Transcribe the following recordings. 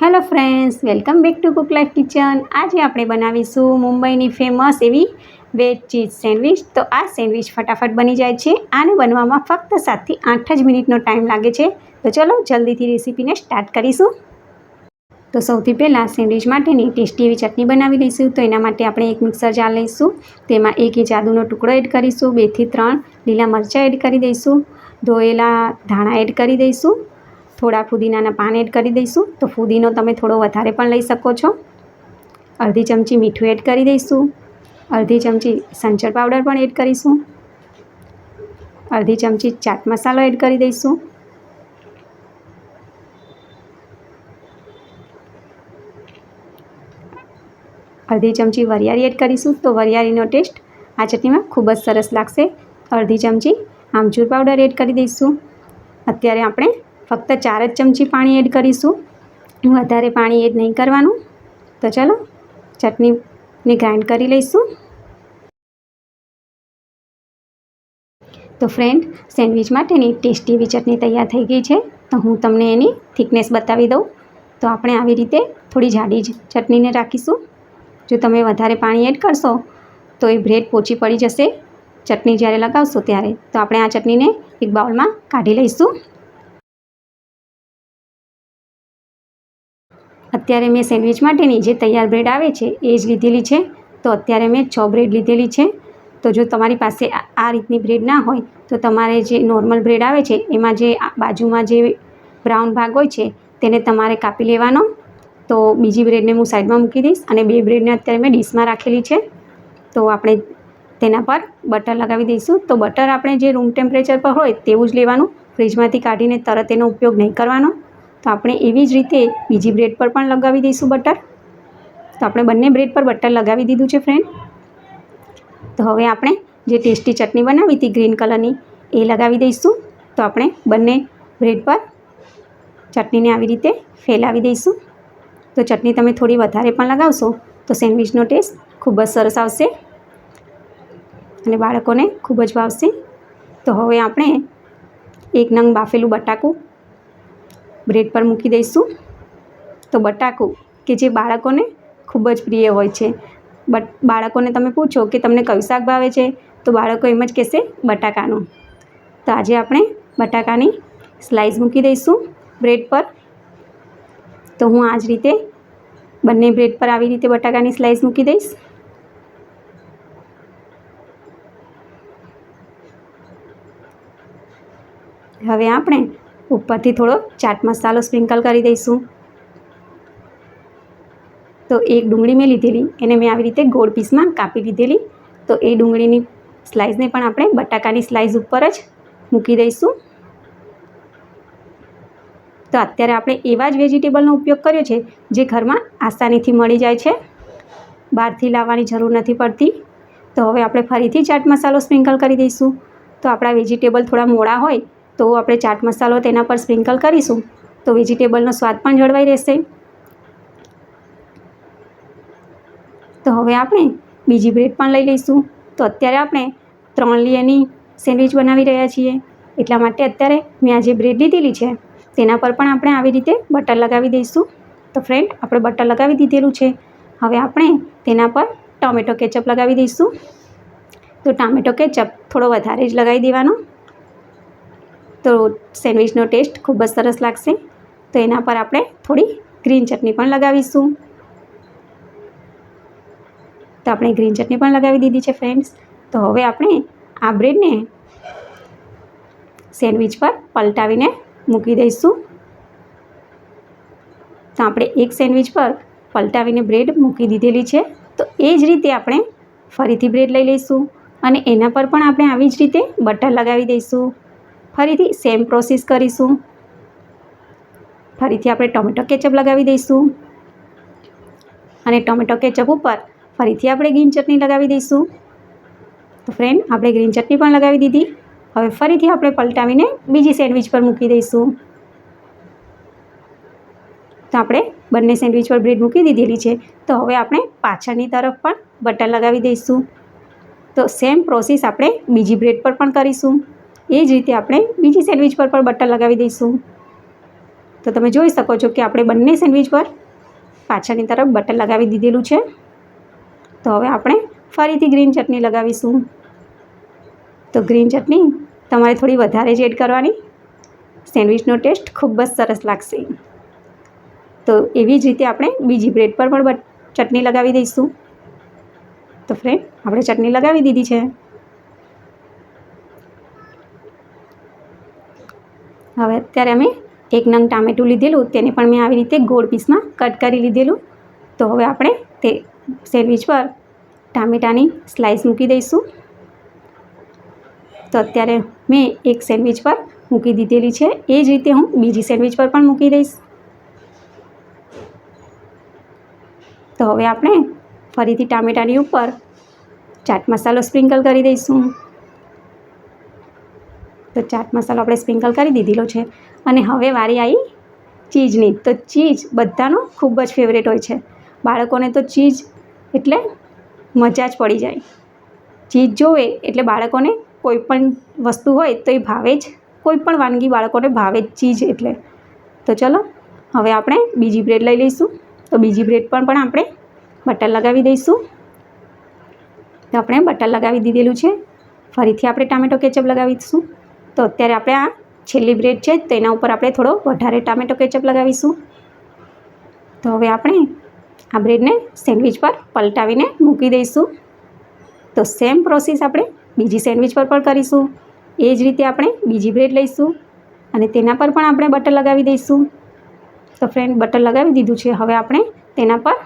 Hello friends, welcome back to cook life kitchen. આજે આપણે બનાવીશું મુંબઈની ફેમસ એવી વેજ ચીઝ સેન્ડવિચ. તો આ સેન્ડવિચ ફટાફટ બની જાય છે. આને બનવામાં ફક્ત 7 થી 8 જ મિનિટનો ટાઈમ લાગે છે. તો ચલો જલ્દીથી રેસીપીને સ્ટાર્ટ કરીશું. તો સૌથી પહેલાં સેન્ડવિચ માટેની ટેસ્ટી એવી ચટણી બનાવી લઈશું. તો એના માટે આપણે એક મિક્સર જાર લઈશું. તેમાં 1 ઇંચ આદુનો ટુકડો એડ કરીશું. 2 થી 3 લીલા મરચાં એડ કરી દઈશું. ધોયેલા ધાણા એડ કરી દઈશું. થોડા ફુદીનાના પાન એડ કરી દઈશું. તો ફુદીનો તમે થોડો વધારે પણ લઈ શકો છો. અડધી ચમચી મીઠું એડ કરી દઈશું. અડધી ચમચી સંચળ પાવડર પણ એડ કરીશું. અડધી ચમચી ચાટ મસાલો એડ કરી દઈશું. અડધી ચમચી વરિયાળી એડ કરીશું. તો વરિયાળીનો ટેસ્ટ આ ચટણીમાં ખૂબ જ સરસ લાગશે. અડધી ચમચી આમચૂર પાવડર એડ કરી દઈશું. અત્યારે આપણે ફક્ત 4 જ ચમચી પાણી એડ કરીશું. વધારે પાણી એડ નહીં કરવાનું. તો ચલો ચટણીને ગ્રાઇન્ડ કરી લઈશું. તો ફ્રેન્ડ, સેન્ડવિચ માટેની ટેસ્ટી એવી ચટણી તૈયાર થઈ ગઈ છે. તો હું તમને એની થિકનેસ બતાવી દઉં. તો આપણે આવી રીતે થોડી જાડી જ ચટણીને રાખીશું. જો તમે વધારે પાણી એડ કરશો તો એ બ્રેડ પોચી પડી જશે ચટણી જ્યારે લગાવશો ત્યારે. તો આપણે આ ચટણીને એક બાઉલમાં કાઢી લઈશું. અત્યારે મેં સેન્ડવિચ માટેની જે તૈયાર બ્રેડ આવે છે એ જ લીધેલી છે. તો અત્યારે મેં 6 બ્રેડ લીધેલી છે. તો જો તમારી પાસે આ રીતની બ્રેડ ના હોય તો તમારે જે નોર્મલ બ્રેડ આવે છે એમાં જે બાજુમાં જે બ્રાઉન ભાગ હોય છે તેને તમારે કાપી લેવાનો. તો બીજી બ્રેડને હું સાઈડમાં મૂકી દઈશ અને 2 બ્રેડને અત્યારે મેં ડીશમાં રાખેલી છે. તો આપણે તેના પર બટર લગાવી દઈશું. તો બટર આપણે જે રૂમ ટેમ્પરેચર પર હોય તેવું જ લેવાનું. ફ્રીજમાંથી કાઢીને તરત એનો ઉપયોગ નહીં કરવાનો. તો આપણે એવી જ રીતે બીજી બ્રેડ પર પણ લગાવી દઈશું બટર. તો આપણે બંને બ્રેડ પર બટર લગાવી દીધું છે ફ્રેન્ડ. તો હવે આપણે જે ટેસ્ટી ચટણી બનાવી હતી ગ્રીન કલરની એ લગાવી દઈશું. તો આપણે બંને બ્રેડ પર ચટણીને આવી રીતે ફેલાવી દઈશું. તો ચટણી તમે થોડી વધારે પણ લગાવશો તો સેન્ડવિચનો ટેસ્ટ ખૂબ જ સરસ આવશે અને બાળકોને ખૂબ જ ભાવશે. તો હવે આપણે 1 નંગ બાફેલું બટાકું બ્રેડ પર મૂકી દઈશું. તો બટાકું કે જે બાળકોને ખૂબ જ પ્રિય હોય છે. બાળકોને તમે પૂછો કે તમને કયું શાક ભાવે છે તો બાળકો એમ જ કહેશે બટાકાનું. તો આજે આપણે બટાકાની સ્લાઈસ મૂકી દઈશું બ્રેડ પર. તો હું આ જ રીતે બંને બ્રેડ પર આવી રીતે બટાકાની સ્લાઈસ મૂકી દઈશ. હવે આપણે ઉપરથી થોડો ચાટ મસાલો સ્પ્રિંકલ કરી દઈશું. તો એક ડુંગળી મેં લીધેલી, એને મેં આવી રીતે ગોળ પીસમાં કાપી લીધેલી. તો એ ડુંગળીની સ્લાઈસને પણ આપણે બટાકાની સ્લાઈસ ઉપર જ મૂકી દઈશું. તો અત્યારે આપણે એવા જ વેજીટેબલનો ઉપયોગ કર્યો છે જે ઘરમાં આસાનીથી મળી જાય છે, બહારથી લાવવાની જરૂર નથી પડતી. તો હવે આપણે ફરીથી ચાટ મસાલો સ્પ્રિંકલ કરી દઈશું. તો આપણા વેજીટેબલ થોડા મોડા હોય તો આપણે ચાટ મસાલો તેના પર સ્પ્રિંકલ કરીશું તો વેજીટેબલનો સ્વાદ પણ જળવાઈ રહેશે. તો હવે આપણે બીજી બ્રેડ પણ લઈ લઈશું. તો અત્યારે આપણે 3 લેયરની સેન્ડવિચ બનાવી રહ્યા છીએ. એટલા માટે અત્યારે મેં આ જે બ્રેડ લીધેલી છે તેના પર પણ આપણે આવી રીતે બટર લગાવી દઈશું. તો ફ્રેન્ડ, આપણે બટર લગાવી દીધેલું છે. હવે આપણે તેના પર ટોમેટો કેચઅપ લગાવી દઈશું. તો ટામેટો કેચઅપ થોડો વધારે જ લગાવી દેવાનો. તો સેન્ડવિચનો ટેસ્ટ ખૂબ જ સરસ લાગશે. તો એના પર આપણે થોડી ગ્રીન ચટણી પણ લગાવીશું. તો આપણે ગ્રીન ચટણી પણ લગાવી દીધી છે ફ્રેન્ડ્સ. તો હવે આપણે આ બ્રેડને સેન્ડવિચ પર પલટાવીને મૂકી દઈશું. તો આપણે એક સેન્ડવિચ પર પલટાવીને બ્રેડ મૂકી દીધેલી છે. તો એ જ રીતે આપણે ફરીથી બ્રેડ લઈ લઈશું અને એના પર પણ આપણે આવી જ રીતે બટર લગાવી દઈશું. ફરીથી સેમ પ્રોસેસ કરીશું. ફરીથી આપણે ટોમેટો કેચઅપ લગાવી દઈશું અને ટોમેટો કેચઅપ ઉપર ફરીથી આપણે ગ્રીન ચટણી લગાવી દઈશું. તો ફ્રેન્ડ, આપણે ગ્રીન ચટણી પણ લગાવી દીધી. હવે ફરીથી આપણે પલટાવીને બીજી સેન્ડવિચ પર મૂકી દઈશું. તો આપણે બંને સેન્ડવિચ પર બ્રેડ મૂકી દીધેલી છે. તો હવે આપણે પાછળની તરફ પણ બટર લગાવી દઈશું. તો સેમ પ્રોસેસ આપણે બીજી બ્રેડ પર પણ કરીશું. એ જ રીતે આપણે બીજી સેન્ડવિચ પર પણ બટર લગાવી દઈશું. તો તમે જોઈ શકો છો કે આપણે બંને સેન્ડવિચ પર પાછળની તરફ બટર લગાવી દીધેલું છે. તો હવે આપણે ફરીથી ગ્રીન ચટણી લગાવીશું. તો ગ્રીન ચટણી તમારે થોડી વધારે જ એડ કરવાની. સેન્ડવિચનો ટેસ્ટ ખૂબ જ સરસ લાગશે. તો એવી જ રીતે આપણે બીજી બ્રેડ પર પણ ચટણી લગાવી દઈશું. તો ફ્રેન્ડ, આપણે ચટણી લગાવી દીધી છે. હવે અત્યારે અમે એક નંગ ટામેટું લીધેલું, તેને પણ મેં આવી રીતે ગોળ પીસમાં કટ કરી લીધેલું. તો હવે આપણે તે સેન્ડવિચ પર ટામેટાની સ્લાઈસ મૂકી દઈશું. તો અત્યારે મેં એક સેન્ડવિચ પર મૂકી દીધેલી છે. એ જ રીતે હું બીજી સેન્ડવિચ પર પણ મૂકી દઈશ. તો હવે આપણે ફરીથી ટામેટાની ઉપર ચાટ મસાલો સ્પ્રિંકલ કરી દઈશું. તો ચાટ મસાલો આપણે સ્પ્રિંકલ કરી દીધેલો છે. અને હવે વારી આવી ચીઝની. તો ચીઝ બધાનો ખૂબ જ ફેવરેટ હોય છે. બાળકોને તો ચીઝ એટલે મજા જ પડી જાય. ચીઝ જોવે એટલે બાળકોને કોઈ પણ વસ્તુ હોય તો એ ભાવે જ. કોઈ પણ વાનગી બાળકોને ભાવે જ ચીઝ એટલે. તો ચલો હવે આપણે બીજી બ્રેડ લઈ લઈશું. તો બીજી બ્રેડ પર પણ આપણે બટર લગાવી દઈશું. તો આપણે બટર લગાવી દીધેલું છે. ફરીથી આપણે ટામેટો કેચઅપ લગાવીશું. તો અત્યારે આપણે આ છેલ્લી બ્રેડ છે તેના ઉપર આપણે થોડો વધારે ટામેટો કેચઅપ લગાવીશું. તો હવે આપણે આ બ્રેડને સેન્ડવિચ પર પલટાવીને મૂકી દઈશું. તો સેમ પ્રોસેસ આપણે બીજી સેન્ડવિચ પર પણ કરીશું. એ જ રીતે આપણે બીજી બ્રેડ લઈશું અને તેના પર પણ આપણે બટર લગાવી દઈશું. તો ફ્રેન્ડ, બટર લગાવી દીધું છે. હવે આપણે તેના પર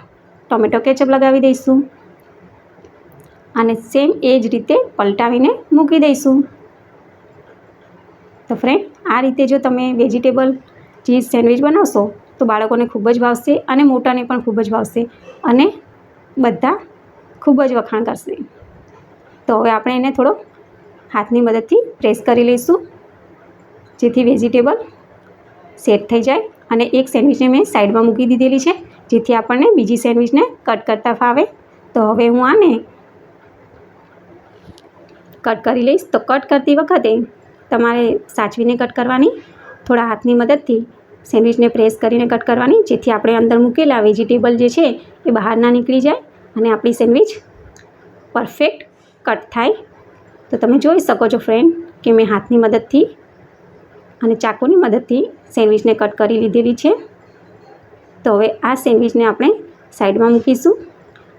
ટોમેટો કેચઅપ લગાવી દઈશું અને સેમ એ જ રીતે પલટાવીને મૂકી દઈશું. તો ફ્રેન્ડ, આ રીતે જો તમે વેજીટેબલ ચીઝ સેન્ડવિચ બનાવશો તો બાળકોને ખૂબ જ ભાવશે અને મોટાને પણ ખૂબ જ ભાવશે અને બધા ખૂબ જ વખાણ કરશે. તો હવે આપણે એને થોડો હાથની મદદથી પ્રેસ કરી લઈશું જેથી વેજીટેબલ સેટ થઈ જાય. અને એક સેન્ડવિચને મેં સાઈડમાં મૂકી દીધેલી છે જેથી આપણને બીજી સેન્ડવિચને કટ કરતાં ફાવે. તો હવે હું આને કટ કરી લઈશ. તો કટ કરતી વખતે તમારે સાચવીને કટ કરવાની. થોડા હાથની મદદથી સેન્ડવિચને પ્રેસ કરીને કટ કરવાની જેથી આપણે અંદર મૂકેલા વેજીટેબલ જે છે એ બહાર ના નીકળી જાય અને આપણી સેન્ડવિચ પરફેક્ટ કટ થાય. તો તમે જોઈ શકો છો ફ્રેન્ડ કે મેં હાથની મદદથી અને ચાકુની મદદથી સેન્ડવિચને કટ કરી લીધેલી છે. તો હવે આ સેન્ડવિચને આપણે સાઈડમાં મૂકીશું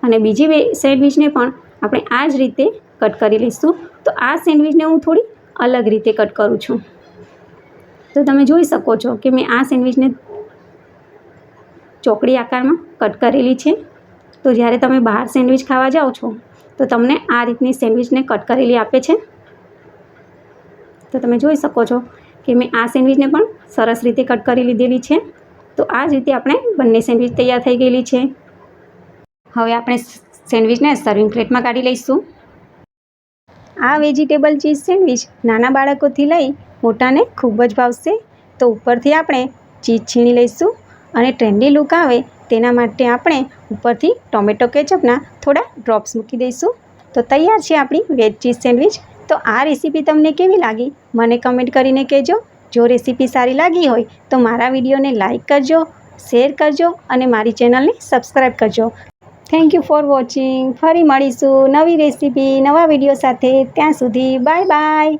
અને બીજી સેન્ડવિચને પણ આપણે આ જ રીતે કટ કરી લઈશું. તો આ સેન્ડવિચને હું થોડી અલગ રીતે કટ કરું છું. તો તમે જોઈ શકો છો કે મેં આ સેન્ડવિચને ચોકડી આકારમાં કટ કરેલી છે. તો જ્યારે તમે બહાર સેન્ડવિચ ખાવા જાઓ છો તો તમને આ રીતની સેન્ડવિચને કટ કરેલી આપે છે. તો તમે જોઈ શકો છો કે મેં આ સેન્ડવિચને પણ સરસ રીતે કટ કરી લીધેલી છે. તો આ જ રીતે આપણે બંને સેન્ડવિચ તૈયાર થઈ ગયેલી છે. હવે આપણે સેન્ડવિચને સર્વિંગ પ્લેટમાં કાઢી લઈશું. આ વેજીટેબલ ચીઝ સેન્ડવિચ નાના બાળકોથી લઈ મોટાને ખૂબ જ ભાવશે. તો ઉપરથી આપણે ચીઝ છીણી લઈશું અને ટ્રેન્ડી લુક આવે તેના માટે આપણે ઉપરથી ટોમેટો કેચઅપના થોડા ડ્રોપ્સ મૂકી દઈશું. તો તૈયાર છે આપણી વેજ ચીઝ સેન્ડવિચ. તો આ રેસીપી તમને કેવી લાગી મને કમેન્ટ કરીને કહેજો. જો રેસીપી સારી લાગી હોય તો મારા વિડીયોને લાઇક કરજો, શેર કરજો અને મારી ચેનલને સબસ્ક્રાઈબ કરજો. Thank you for watching. ફરી મળીશું નવી રેસીપી નવા વિડીયો સાથે. ત્યાં સુધી બાય બાય.